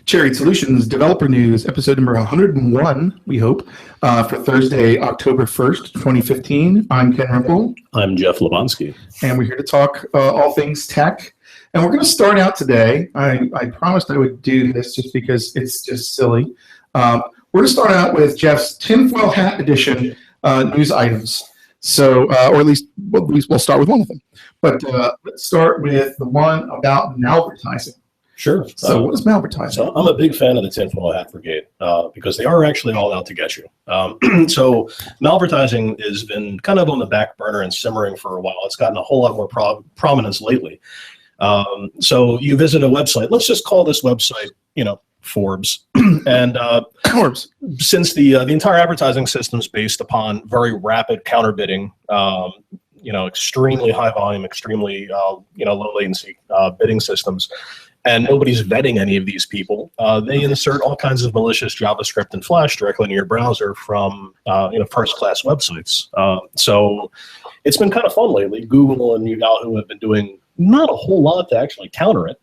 Chariot Solutions Developer News, episode number 101, we hope, for Thursday, October 1st, 2015. I'm Ken Rimple. I'm Jeff Labonski. And we're here to talk all things tech. And we're going to start out today. I promised I would do this just because it's just silly. We're going to start out with Jeff's tinfoil hat edition news items. So, or at least we'll start with one of them. But let's start with the one about malvertising. Sure. So what is malvertising? So I'm a big fan of the tinfoil hat brigade because they are actually all out to get you. So malvertising has been kind of on the back burner and simmering for a while. It's gotten a whole lot more prominence lately. So you visit a website. Let's just call this website, Forbes. And Forbes. Since the entire advertising system is based upon very rapid counterbidding, extremely high volume, extremely low latency bidding systems, and nobody's vetting any of these people, they insert all kinds of malicious JavaScript and Flash directly into your browser from first-class websites. So it's been kind of fun lately. Google and Yahoo have been doing not a whole lot to actually counter it.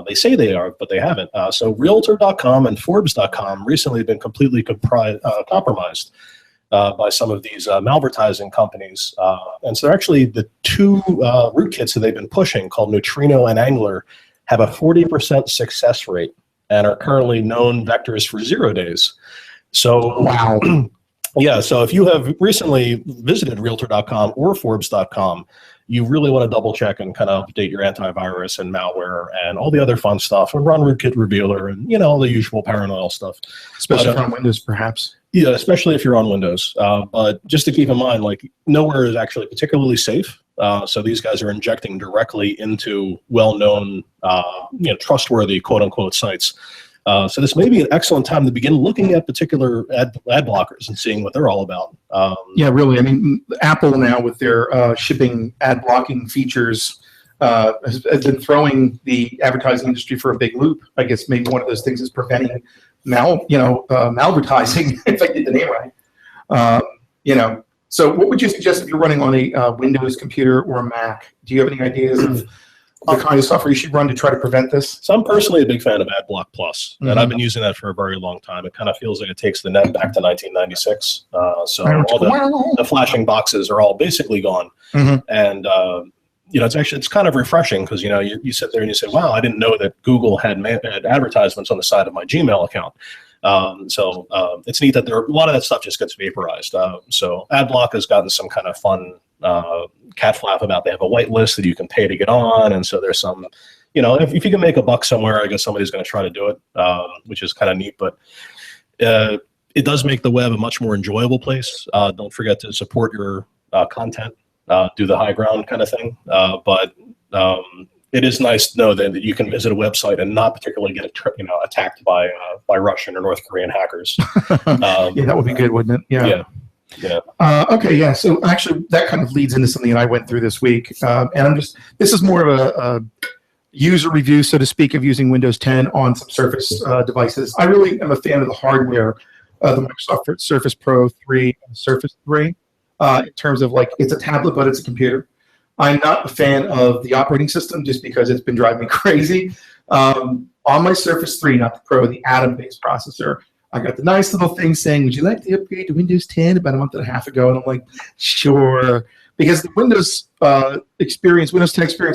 They say they are, but they haven't. So Realtor.com and Forbes.com recently have been completely compromised by some of these malvertising companies. And so actually the two rootkits that they've been pushing, called Neutrino and Angler, have a 40% success rate and are currently known vectors for 0 days. So, wow. Yeah, so if you have recently visited Realtor.com or Forbes.com, you really want to double check and kind of update your antivirus and malware and all the other fun stuff, and run rootkit revealer and the usual paranoid stuff. Especially if you're on Windows, perhaps. Yeah, especially if you're on Windows. But just to keep in mind, nowhere is actually particularly safe. So these guys are injecting directly into well-known, trustworthy quote-unquote sites. So this may be an excellent time to begin looking at particular ad blockers and seeing what they're all about. Yeah, really. I mean, Apple now with their shipping ad blocking features has been throwing the advertising industry for a big loop. I guess maybe one of those things is preventing malvertising, if I get the name right. So what would you suggest if you're running on a Windows computer or a Mac? Do you have any ideas of the kind of software you should run to try to prevent this? So I'm personally a big fan of AdBlock Plus, and I've been using that for a very long time. It kind of feels like it takes the net back to 1996. So all the flashing boxes are all basically gone. And it's kind of refreshing because you sit there and you say, wow, I didn't know that Google had advertisements on the side of my Gmail account. So it's neat that a lot of that stuff just gets vaporized. So AdBlock has gotten some kind of fun cat flap about they have a white list that you can pay to get on, and so there's some, if you can make a buck somewhere, I guess somebody's going to try to do it, which is kind of neat. But it does make the web a much more enjoyable place. Don't forget to support your content, do the high ground kind of thing. But it is nice to know that you can visit a website and not particularly get attacked by Russian or North Korean hackers. Yeah, that would be good, wouldn't it? Yeah. Okay, yeah. So actually, that kind of leads into something that I went through this week, and this is more of a user review, so to speak, of using Windows 10 on some Surface devices. I really am a fan of the hardware, the Microsoft Surface Pro 3 and Surface 3, in terms of it's a tablet, but it's a computer. I'm not a fan of the operating system just because it's been driving me crazy. On my Surface 3, not the Pro, the Atom-based processor, I got the nice little thing saying, would you like to upgrade to Windows 10 about a month and a half ago? And I'm like, sure. Because the Windows 10 experience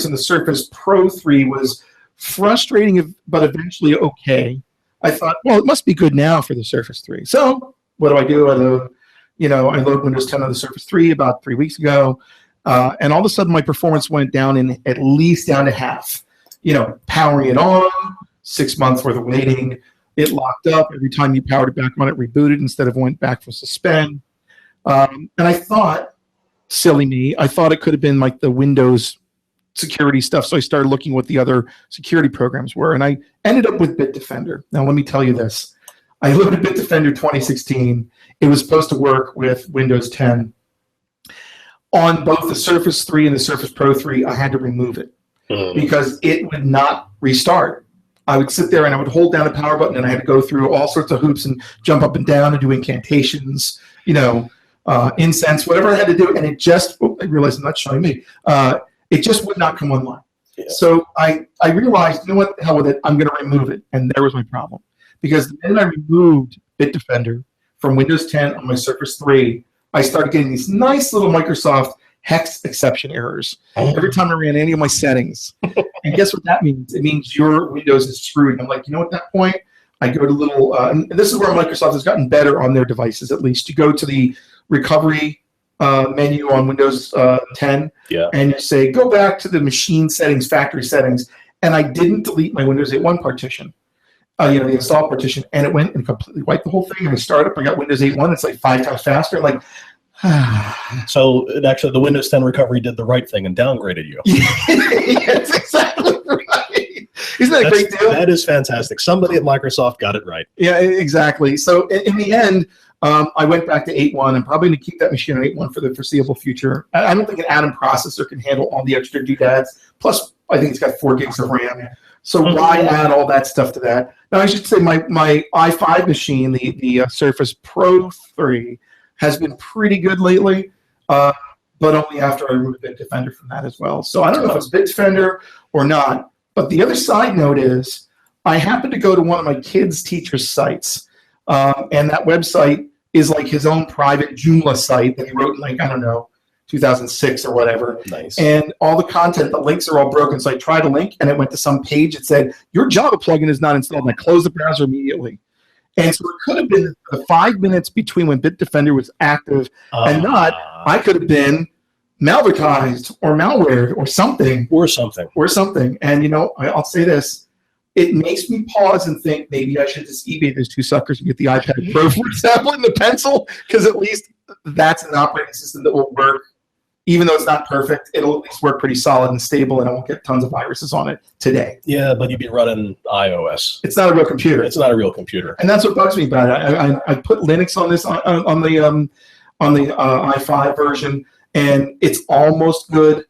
in the Surface Pro 3 was frustrating, but eventually okay. I thought, well, it must be good now for the Surface 3. So what do? I load Windows 10 on the Surface 3 about 3 weeks ago. And all of a sudden, my performance went down at least down to half. Powering it on, 6 months worth of waiting. It locked up. Every time you powered it back on, it rebooted instead of went back for suspend. And I thought, silly me, I thought it could have been like the Windows security stuff. So I started looking what the other security programs were. And I ended up with Bitdefender. Now, let me tell you this. I loaded Bitdefender 2016. It was supposed to work with Windows 10. On both the Surface 3 and the Surface Pro 3, I had to remove it because it would not restart. I would sit there and I would hold down the power button and I had to go through all sorts of hoops and jump up and down and do incantations, incense, whatever I had to do. And it just, I realized I'm not showing me, it just would not come online. Yeah. So I realized, you know what, the hell with it, I'm going to remove it. And there was my problem. because the minute I removed Bitdefender from Windows 10 on my Surface 3, I started getting these nice little Microsoft hex exception errors every time I ran any of my settings. And guess what that means? It means your Windows is screwed. And I'm like, at that point, I go to little, and this is where Microsoft has gotten better on their devices, at least. You go to the recovery menu on Windows 10, and you say, go back to the machine settings, factory settings. And I didn't delete my Windows 8.1 partition, the install partition, and it went and completely wiped the whole thing. And I started up, I got Windows 8.1, it's like 5 times faster. Like, so actually, the Windows 10 recovery did the right thing and downgraded you. Yes, exactly right. Isn't that a great deal? That is fantastic. Somebody at Microsoft got it right. Yeah, exactly. So in the end, I went back to 8.1. I'm probably going to keep that machine on 8.1 for the foreseeable future. I don't think an Atom processor can handle all the extra doodads. Plus, I think it's got 4 gigs of RAM. So why add all that stuff to that? Now, I should say my i5 machine, the Surface Pro 3, has been pretty good lately, but only after I removed Bitdefender from that as well. So I don't know if it's Bitdefender or not. But the other side note is I happened to go to one of my kids' teacher's sites, and that website is like his own private Joomla site that he wrote in, like, I don't know, 2006 or whatever. Nice. And all the content, the links are all broken. So I tried a link, and it went to some page that said, your Java plugin is not installed. And I closed the browser immediately. And so it could have been the 5 minutes between when Bitdefender was active and not. I could have been malvertised or malwared or something. Or something. And, I'll say this. It makes me pause and think maybe I should just eBay those 2 suckers and get the iPad Pro, for example, and the Pencil, because at least that's an operating system that will work. Even though it's not perfect, it'll at least work pretty solid and stable, and I won't get tons of viruses on it today. Yeah, but you'd be running iOS. It's not a real computer. It's not a real computer. And that's what bugs me about it. I put Linux on this on the i5 version, and it's almost good.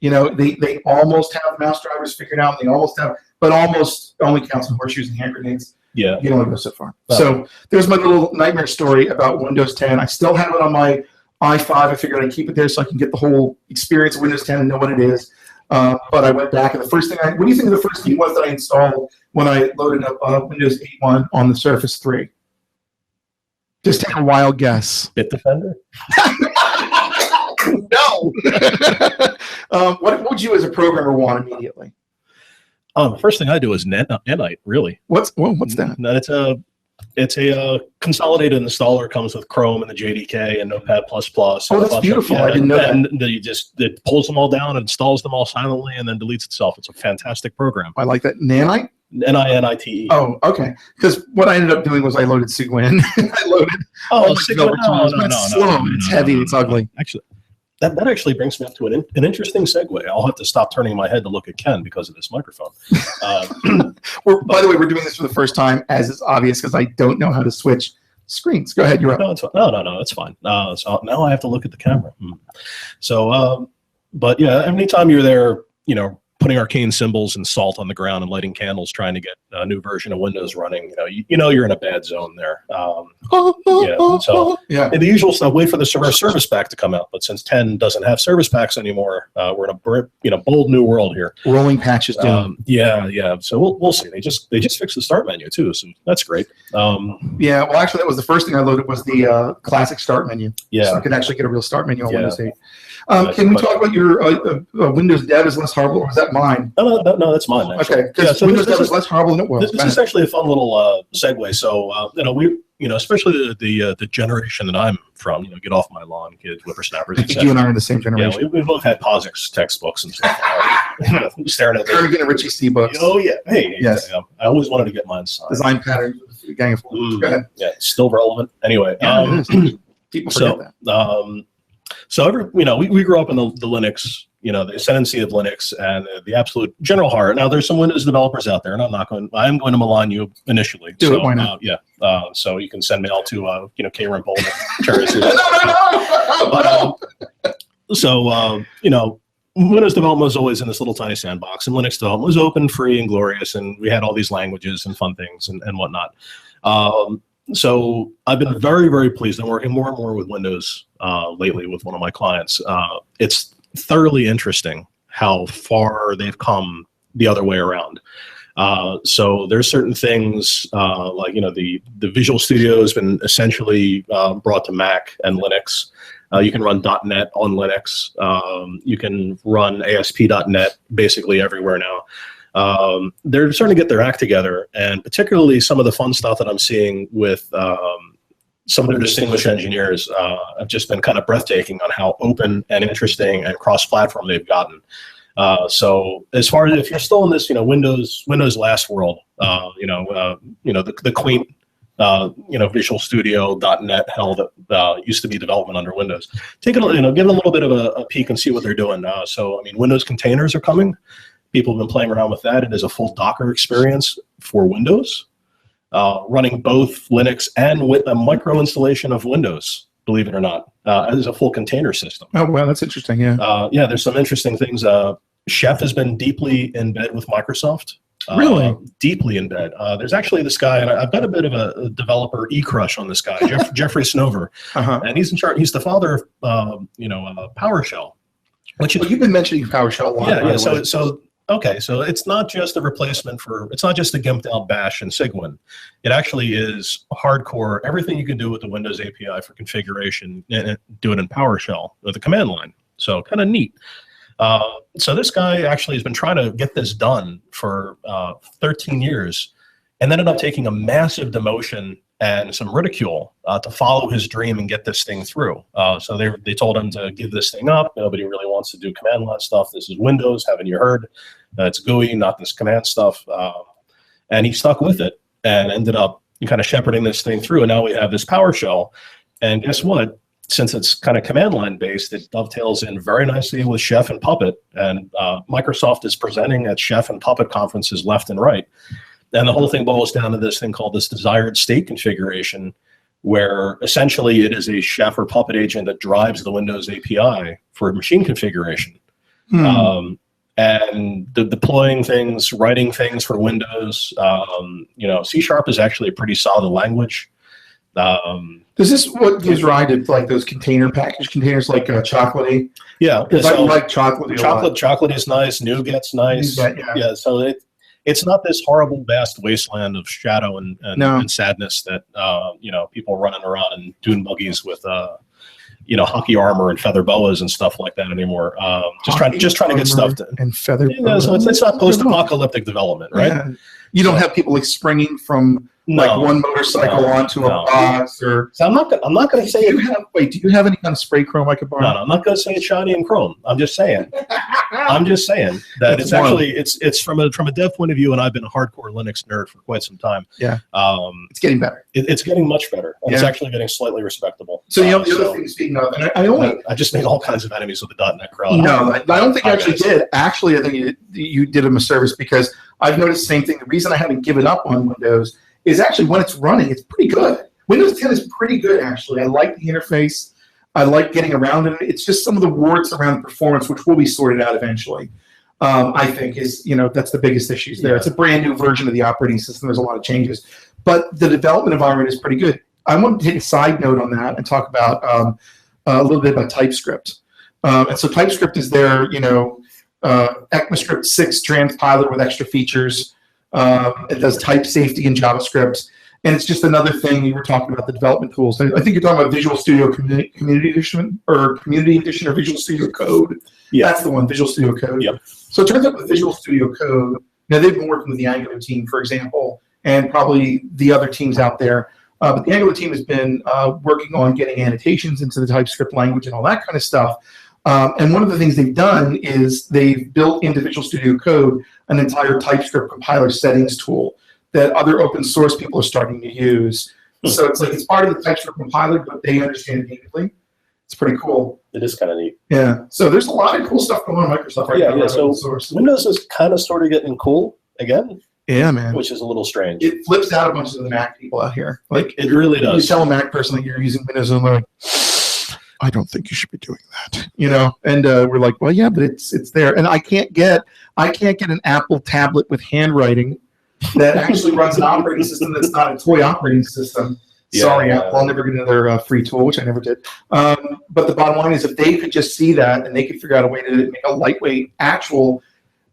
They almost have mouse drivers figured out. They almost have, but almost only counts in horseshoes and hand grenades. Yeah, you don't want to go so far. So there's my little nightmare story about Windows 10. I still have it on my i5. I figured I'd keep it there so I can get the whole experience of Windows 10 and know what it is. But I went back, and the first thing what do you think the first thing was that I installed when I loaded up Windows 8.1 on the Surface 3? Just take a wild guess. Bitdefender? No. What would you as a programmer want immediately? The first thing I do is Netite, really. What's that? It's a consolidated installer. Comes with Chrome and the JDK and Notepad++. Oh, that's beautiful. I didn't know that. And it pulls them all down, installs them all silently, and then deletes itself. It's a fantastic program. I like that. Nanite? N-I-N-I-T-E. Oh, okay. Because what I ended up doing was I loaded Cygwin. I loaded. Cygwin. No. It's slow. It's heavy. It's ugly. Actually, that actually brings me up to an interesting segue. I'll have to stop turning my head to look at Ken because of this microphone. By the way, we're doing this for the first time, as is obvious, because I don't know how to switch screens. Go ahead. You're up. No, it's fine. So now I have to look at the camera. So, but yeah, anytime you're there, putting arcane symbols and salt on the ground and lighting candles, trying to get a new version of Windows running, you're in a bad zone there. And the usual stuff. Wait for the service pack to come out, but since 10 doesn't have service packs anymore, we're in a bold new world here. Rolling patches down. Yeah. So we'll see. They just fixed the start menu too, so that's great. Yeah. Well, actually, that was the first thing I loaded was the classic start menu. Yeah. So I could actually get a real start menu on Windows 8. Can we talk about your Windows Dev is less horrible, or is that mine? No, that's mine. Actually. Okay, because Windows Dev is less horrible than it was. This is actually a fun little segue. So especially the generation that I'm from, get off my lawn, kids, whippersnappers. I think you and I are in the same generation. Yeah, we both had POSIX textbooks and stuff. Staring at Kerrigan and Richie C books. Oh yeah, hey, yes. I always wanted to get mine signed. Design patterns, gang of fools. Go ahead. Yeah, still relevant. Anyway, people forget that. So we grew up in the Linux, the ascendancy of Linux and the absolute general horror. Now there's some Windows developers out there, and I am going to malign you initially. Do it, why not? So you can send mail to K Rimple. Chariot. Windows development was always in this little tiny sandbox, and Linux development was open, free, and glorious, and we had all these languages and fun things and whatnot. So I've been very, very pleased. I'm working more and more with Windows lately with one of my clients. It's thoroughly interesting how far they've come the other way around. So there's certain things like, the Visual Studio has been essentially brought to Mac and Linux. You can run .NET on Linux. You can run ASP.NET basically everywhere now. They're starting to get their act together, and particularly some of the fun stuff that I'm seeing with some of their distinguished engineers have just been kind of breathtaking on how open and interesting and cross-platform they've gotten. So as far as if you're still in this, Windows last world, the quaint, Visual Studio .NET hell that used to be development under Windows. Take it, give it a little bit of a peek and see what they're doing now. So, Windows containers are coming. People have been playing around with that. It is a full Docker experience for Windows, running both Linux and with a micro installation of Windows, believe it or not, as a full container system. Oh, wow, that's interesting, yeah. There's some interesting things. Chef has been deeply in bed with Microsoft. Really? Deeply in bed. There's actually this guy, and I've got a bit of a developer crush on this guy, Jeffrey Snover, and he's in charge. He's the father of, PowerShell. You've been mentioning PowerShell a lot. Yeah. So it's not just a replacement it's not just a gimped out Bash and Cygwin. It actually is hardcore. Everything you can do with the Windows API for configuration, and do it in PowerShell with the command line. So kind of neat. So this guy actually has been trying to get this done for 13 years, and ended up taking a massive demotion and some ridicule to follow his dream and get this thing through. So they told him to give this thing up. Nobody really wants to do command line stuff. This is Windows, haven't you heard? It's GUI, not this command stuff. And he stuck with it and ended up kind of shepherding this thing through. And now we have this PowerShell. And guess what? Since it's kind of command line based, it dovetails in very nicely with Chef and Puppet. And Microsoft is presenting at Chef and Puppet conferences left and right. And the whole thing boils down to this thing called this desired state configuration, where essentially it is a Chef or Puppet agent that drives the Windows API for machine configuration. And deploying things, writing things for Windows. C# is actually a pretty solid language. Is this what gives rise to like those container package containers like Chocolatey? Yeah, because I like Chocolatey. Chocolatey is nice. NuGet's nice. Yeah. So it's not this horrible vast wasteland of shadow and sadness that people running around in dune buggies with hockey armor and feather boas and stuff like that anymore. Just trying to get stuff done. And feather. So it's not post-apocalyptic development, right? Yeah. You don't have people like springing from one motorcycle onto a box, or. So I'm not going to say. Do you have any kind of spray chrome I could borrow? No, I'm not going to say it's shiny and chrome. I'm just saying. That it's actually it's from a dev point of view, and I've been a hardcore Linux nerd for quite some time. Yeah. It's getting better. It's getting much better, and it's actually getting slightly respectable. So the other thing, speaking of, and I just made all kinds of enemies with the .NET crowd. No, I don't think you actually did. Actually, I think you did him a service, because I've noticed the same thing. The reason I haven't given up on Windows is actually when it's running, it's pretty good. Windows 10 is pretty good, actually. I like the interface. I like getting around it. It's just some of the warts around the performance, which will be sorted out eventually, I think is, that's the biggest issues there. Yeah. It's a brand new version of the operating system. There's a lot of changes. But the development environment is pretty good. I want to take a side note on that and talk about a little bit about TypeScript. And so TypeScript is their, ECMAScript 6 transpiler with extra features. It does type safety in JavaScript. And it's just another thing. We were talking about the development tools. I think you're talking about Visual Studio Community Edition or Visual Studio Code. Yeah. That's the one, Visual Studio Code. Yep. So it turns out with Visual Studio Code, they've been working with the Angular team, for example, and probably the other teams out there. But the Angular team has been working on getting annotations into the TypeScript language and all that kind of stuff. And one of the things they've done is they've built into Visual Studio Code an entire TypeScript compiler settings tool that other open source people are starting to use. So it's like it's part of the TypeScript compiler, but they understand it natively. It's pretty cool. It is kind of neat. Yeah. So there's a lot of cool stuff going on in Microsoft right now. Yeah. So Windows is kind of sort of getting cool again. Yeah, man. Which is a little strange. It flips out a bunch of the Mac people out here. Like it really does. You tell a Mac person that you're using Windows, and they're like, I don't think you should be doing that. And we're like, well, yeah, but it's there, and I can't get an Apple tablet with handwriting that actually runs an operating system that's not a toy operating system. Sorry, Apple, I'll never get another free tool, which I never did. But the bottom line is, if they could just see that and they could figure out a way to make a lightweight, actual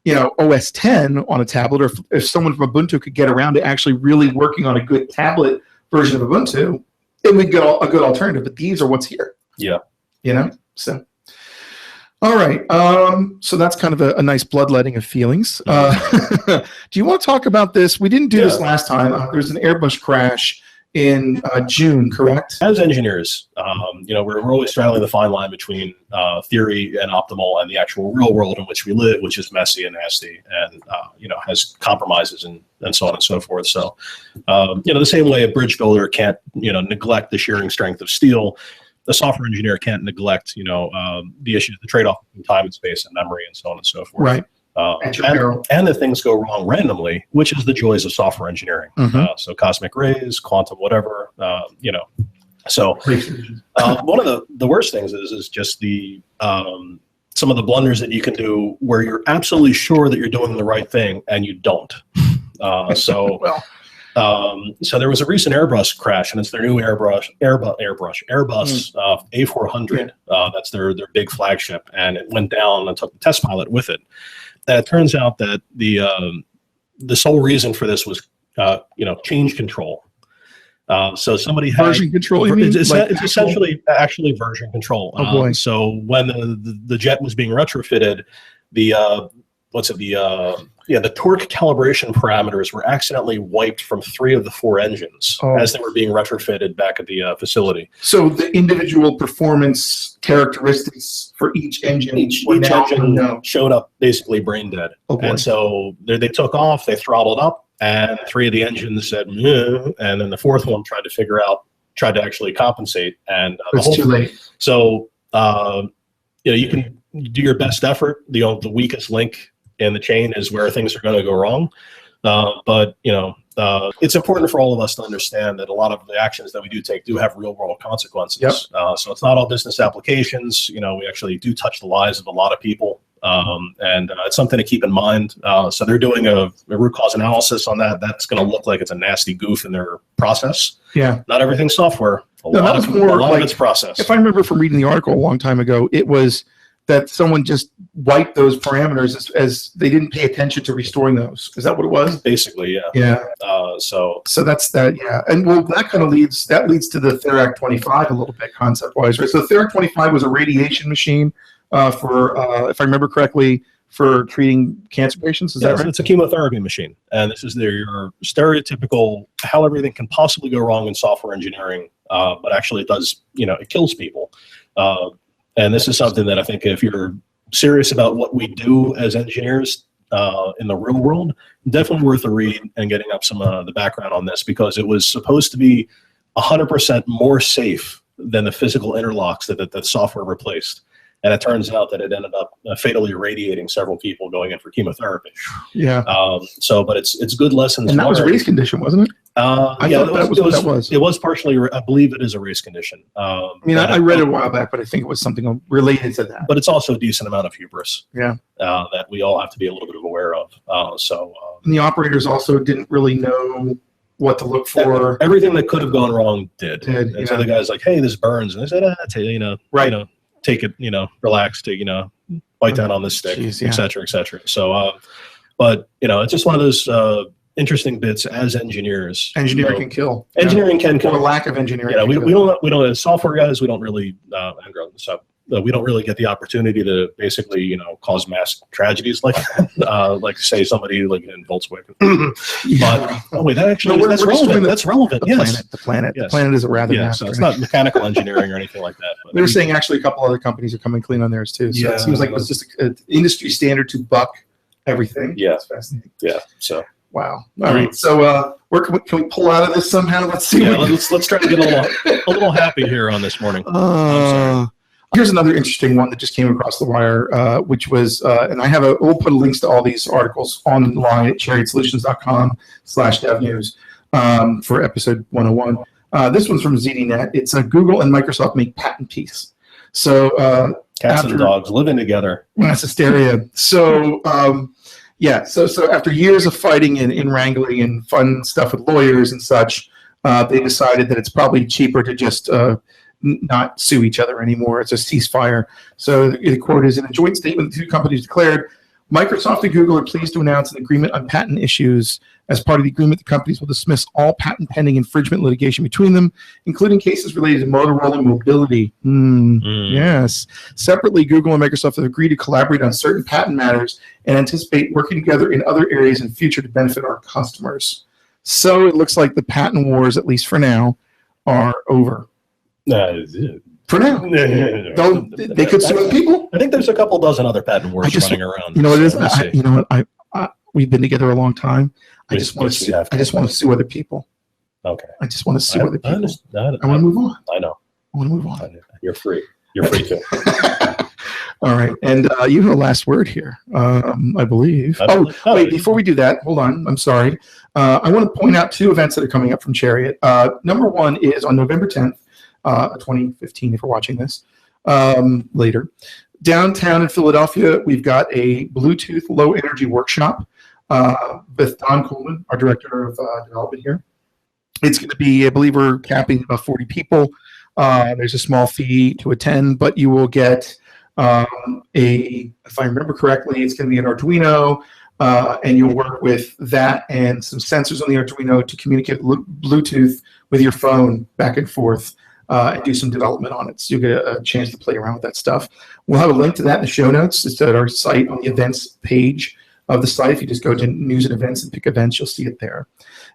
OS 10 on a tablet, or if someone from Ubuntu could get around to actually really working on a good tablet version of Ubuntu, it would be a good alternative. But these are what's here. Yeah. So. All right. So that's kind of a nice bloodletting of feelings. Do you want to talk about this? We didn't do this last time. There's an Airbus crash in June, correct? As engineers, we're always straddling the fine line between theory and optimal and the actual real world in which we live, which is messy and nasty and, has compromises and so on and so forth. So, the same way a bridge builder can't, neglect the shearing strength of steel, the software engineer can't neglect, the issues, the trade-off between time and space and memory and so on and so forth. Right. And if things go wrong randomly, which is the joys of software engineering. So cosmic rays, quantum, whatever, So one of the worst things is just the some of the blunders that you can do where you're absolutely sure that you're doing the right thing and you don't. So there was a recent Airbus crash, and it's their new Airbus A400. That's their big flagship, and it went down and took the test pilot with it. And it turns out that the sole reason for this was change control. So somebody had version control. You mean? It's essentially actually version control. Oh boy! So when the jet was being retrofitted, the torque calibration parameters were accidentally wiped from 3 of the 4 engines as they were being retrofitted back at the facility. So the individual performance characteristics for each engine, each engine showed up basically brain dead. And so they took off, they throttled up, and 3 of the engines said, and then the 4th one tried to actually compensate. And it's too late. So, you can do your best effort. The weakest link in the chain is where things are going to go wrong. But it's important for all of us to understand that a lot of the actions that we do take do have real world consequences. Yep. So it's not all business applications. We actually do touch the lives of a lot of people. And it's something to keep in mind. So they're doing a root cause analysis on that. That's going to look like it's a nasty goof in their process. Yeah. Not everything's software. A lot of it's process. If I remember from reading the article a long time ago, it was that someone just wiped those parameters as they didn't pay attention to restoring those. Is that what it was? Basically, yeah. Yeah. So that's that. Yeah. And that kind of leads to the Therac 25 a little bit concept wise, right? So the Therac 25 was a radiation machine for, if I remember correctly, for treating cancer patients. Is that right? It's a chemotherapy machine, and this is your stereotypical how everything can possibly go wrong in software engineering, but actually it does. It kills people. And this is something that I think if you're serious about what we do as engineers in the real world, definitely worth a read and getting up some of the background on this, because it was supposed to be 100% more safe than the physical interlocks that software replaced. And it turns out that it ended up fatally irradiating several people going in for chemotherapy. Yeah. But it's good lessons. And that was a race condition, wasn't it? That was. It was partially. I believe it is a race condition. I read it a while back, but I think it was something related to that. But it's also a decent amount of hubris. Yeah. That we all have to be a little bit aware of. And the operators also didn't really know what to look for. Everything that could have gone wrong did. So the guy's like, "Hey, this burns," and they said, right. Take it, relax, bite down on this stick, et cetera, et cetera. So, but it's just one of those interesting bits as engineers. Engineering can kill. Engineering can kill. Or lack of engineering. We don't as software guys, we don't really we don't really get the opportunity to basically cause mass tragedies like say somebody like in Volkswagen. But that's relevant. That's relevant. Yes, the planet is a rather mass. So it's not mechanical engineering or anything like that. But they were saying actually a couple other companies are coming clean on theirs too. So it seems like it was just an industry standard to buck everything. Yeah, it's fascinating. Yeah. So wow. All right. So where can we pull out of this somehow? Let's see. Let's try to get a little happy here on this morning. Here's another interesting one that just came across the wire, which was, and we'll put links to all these articles online at chariotsolutions.com/devnews for episode 101. This one's from ZDNet. It's Google and Microsoft make patent peace. So cats and dogs living together. That's hysteria. So so after years of fighting and wrangling and fun stuff with lawyers and such, they decided that it's probably cheaper to just not sue each other anymore. It's a ceasefire. So the quote is, in a joint statement, the two companies declared, Microsoft and Google are pleased to announce an agreement on patent issues. As part of the agreement, the companies will dismiss all patent pending infringement litigation between them, including cases related to Motorola mobility. Yes. Separately, Google and Microsoft have agreed to collaborate on certain patent matters and anticipate working together in other areas in the future to benefit our customers. So it looks like the patent wars, at least for now, are over. For now. They could sue people. I think there's a couple dozen other patent wars running around. You know what it is? You know what? We've been together a long time. I just want to sue other people. Okay. I just want to sue other people. I want to move on. I know. I want to move on. You're free. You're free to. All right. And you have a last word here, I believe. Wait, before we do that, hold on. I'm sorry. I want to point out 2 events that are coming up from Chariot. Number 1 is on November 10th, 2015, if you're watching this later. Downtown in Philadelphia, we've got a Bluetooth low energy workshop with Don Coleman, our director of development here. It's going to be, I believe we're capping about 40 people. There's a small fee to attend, but you will get if I remember correctly, it's going to be an Arduino, and you'll work with that and some sensors on the Arduino to communicate Bluetooth with your phone back and forth. And do some development on it. So you'll get a chance to play around with that stuff. We'll have a link to that in the show notes. It's at our site on the events page of the site. If you just go to news and events and pick events, you'll see it there.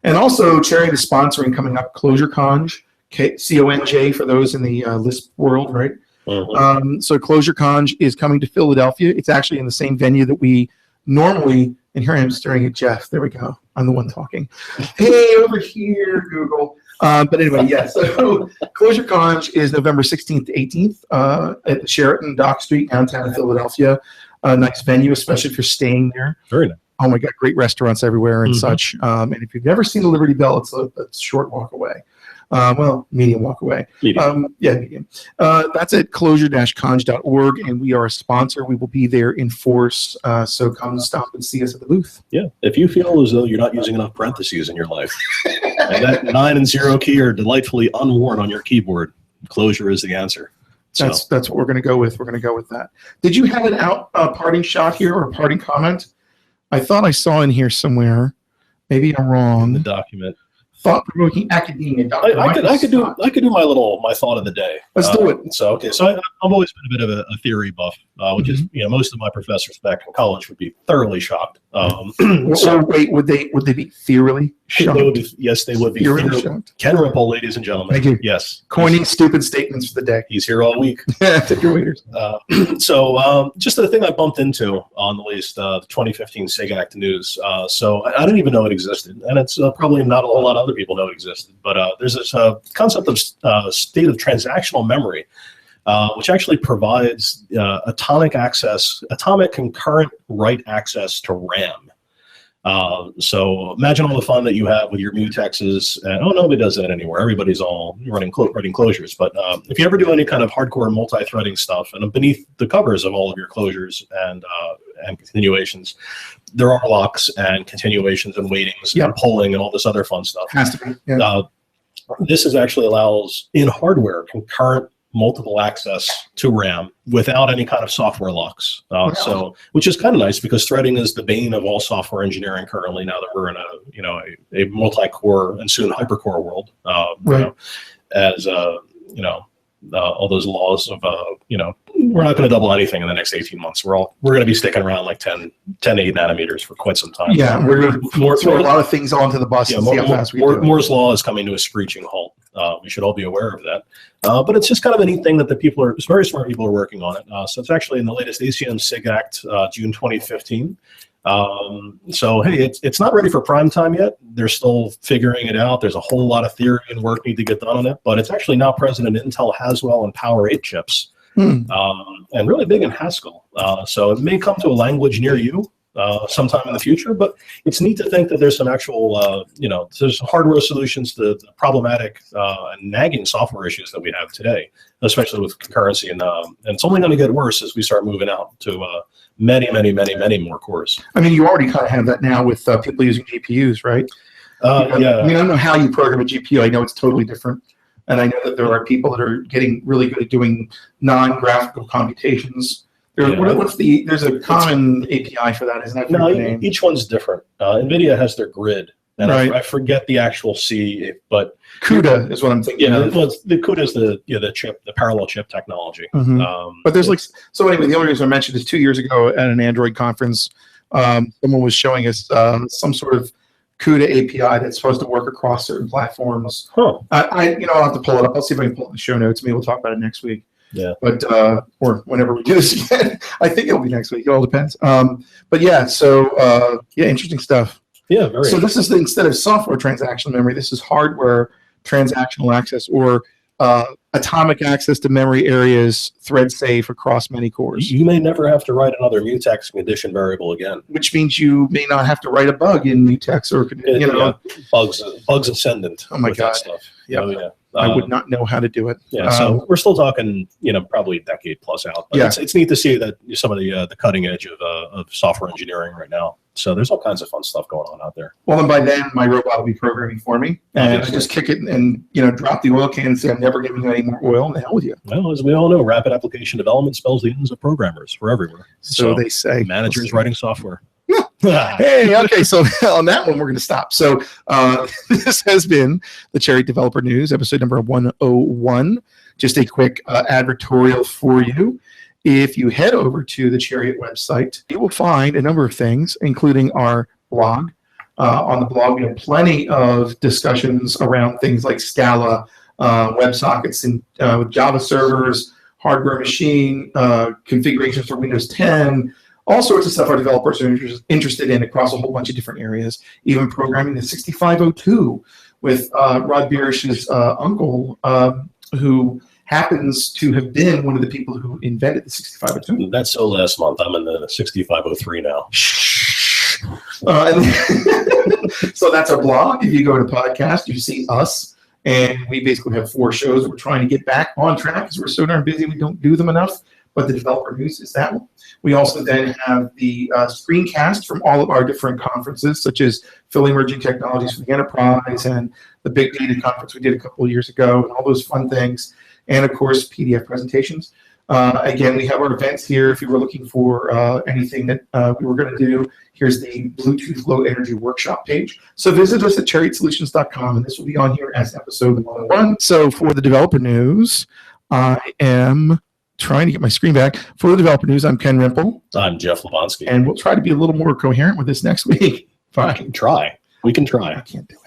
And also, Chariot is sponsoring coming up Clojure Conj, CONJ for those in the Lisp world, right? Mm-hmm. So Clojure Conj is coming to Philadelphia. It's actually in the same venue that we normally, and here I am staring at Jeff. There we go. I'm the one talking. Hey, over here, Google. But anyway, yes. So Clojure Conj is November 16th to 18th at the Sheraton Dock Street, downtown in Philadelphia. A nice venue, especially if you're staying there. Very nice. Oh my God, great restaurants everywhere and such. And if you've never seen the Liberty Bell, it's a short walk away. Medium walk away. Medium. That's at clojure-conj.org, and we are a sponsor. We will be there in force, so come stop and see us at the booth. Yeah, if you feel as though you're not using enough parentheses in your life, and that 9 and 0 key are delightfully unworn on your keyboard, Clojure is the answer. So. That's what we're going to go with. We're going to go with that. Did you have an parting shot here or a parting comment? I thought I saw in here somewhere. Maybe I'm wrong. In the document. Thought-provoking academia. I could do my thought of the day. Let's do it. So I've always been a bit of a theory buff, which is most of my professors back in college would be thoroughly shocked. Wait, would they be theoretically shocked? Yes, they would be. Shocked. Ken Rimple, ladies and gentlemen. Thank you. Yes. Coining stupid statements for the day. He's here all week. Tip your waiters. Just the thing I bumped into on the least the 2015 SIG-Act news. So I didn't even know it existed, and it's probably not a whole lot of other people know it existed. But there's this concept of state of transactional memory, which actually provides atomic concurrent write access to RAM. So imagine all the fun that you have with your mutexes, and nobody does that anymore. Everybody's all writing closures. But if you ever do any kind of hardcore multi-threading stuff, and beneath the covers of all of your closures and continuations, there are locks and continuations and waitings and polling and all this other fun stuff. Has to be. Yeah. This actually allows in hardware concurrent multiple access to RAM without any kind of software locks. So, which is kind of nice because threading is the bane of all software engineering currently. Now that we're in a multi-core and soon hyper-core world, all those laws of we're not going to double anything in the next 18 months. We're going to be sticking around like 10 8 nanometers for quite some time. Yeah, we're going to throw a lot of things onto the bus and see how fast we do it. Moore's law is coming to a screeching halt. We should all be aware of that. But it's just kind of a neat thing that very smart people are working on it. So it's actually in the latest ACM SIG Act, June 2015. So hey, it's not ready for prime time yet. They're still figuring it out. There's a whole lot of theory and work need to get done on it, but it's actually now present in Intel Haswell and Power 8 chips, and really big in Haskell. So it may come to a language near you sometime in the future, but it's neat to think that there's some actual, there's some hardware solutions to the problematic and nagging software issues that we have today, especially with concurrency. And it's only going to get worse as we start moving out to many more cores. I mean, you already kind of have that now with people using GPUs, right? Yeah. I mean, I don't know how you program a GPU. I know it's totally different. And I know that there are people that are getting really good at doing non-graphical computations There's a common API for that, isn't that? No, each one's different. NVIDIA has their grid, and right. I forget the actual C, but CUDA is what I'm thinking. Yeah, the CUDA is the chip, the parallel chip technology. Mm-hmm. But there's so anyway. The only reason I mentioned is 2 years ago at an Android conference, someone was showing us some sort of CUDA API that's supposed to work across certain platforms. Huh. I'll have to pull it up. I'll see if I can pull it in the show notes. Maybe we'll talk about it next week. Yeah. But or whenever we do this again, I think it'll be next week. It all depends. But yeah, so interesting stuff. Yeah, very. So this is instead of software transactional memory, this is hardware transactional access, or atomic access to memory areas, thread safe across many cores. You may never have to write another mutex condition variable again. Which means you may not have to write a bug in mutex or bugs ascendant. Oh my God! That stuff. Yep. Oh yeah. I would not know how to do it. Yeah, so we're still talking, probably a decade plus out. But it's neat to see that some of the cutting edge of software engineering right now. So there's all kinds of fun stuff going on out there. Well, and by then my robot will be programming for me, and I just kick it and drop the oil can and say I'm never giving you any more oil. And the hell with you. Well, as we all know, rapid application development spells the ends of programmers. We're everywhere. So they say. Managers writing software. Hey, okay, so on that one, we're going to stop. So this has been the Chariot Developer News, episode number 101. Just a quick advertorial for you. If you head over to the Chariot website, you will find a number of things, including our blog. On the blog, we have plenty of discussions around things like Scala, WebSockets, and with Java servers, hardware machine, configurations for Windows 10, all sorts of stuff our developers are interested in across a whole bunch of different areas, even programming the 6502 with Rod Beerish's uncle, who happens to have been one of the people who invented the 6502. That's so last month. I'm in the 6503 now. So that's our blog. If you go to podcast, you see us. And we basically have 4 shows. We're trying to get back on track because we're so darn busy we don't do them enough. But the developer news is that one. We also then have the screencast from all of our different conferences, such as Philly Emerging Technologies for the Enterprise and the Big Data Conference we did a couple of years ago, and all those fun things. And, of course, PDF presentations. Again, we have our events here. If you were looking for anything that we were going to do, here's the Bluetooth Low Energy Workshop page. So visit us at chariotsolutions.com, and this will be on here as episode 101. So for the developer news, I am trying to get my screen back. For the developer news, I'm Ken Rimple. I'm Jeff Labonski. And we'll try to be a little more coherent with this next week. Fine. We can try. I can't do it.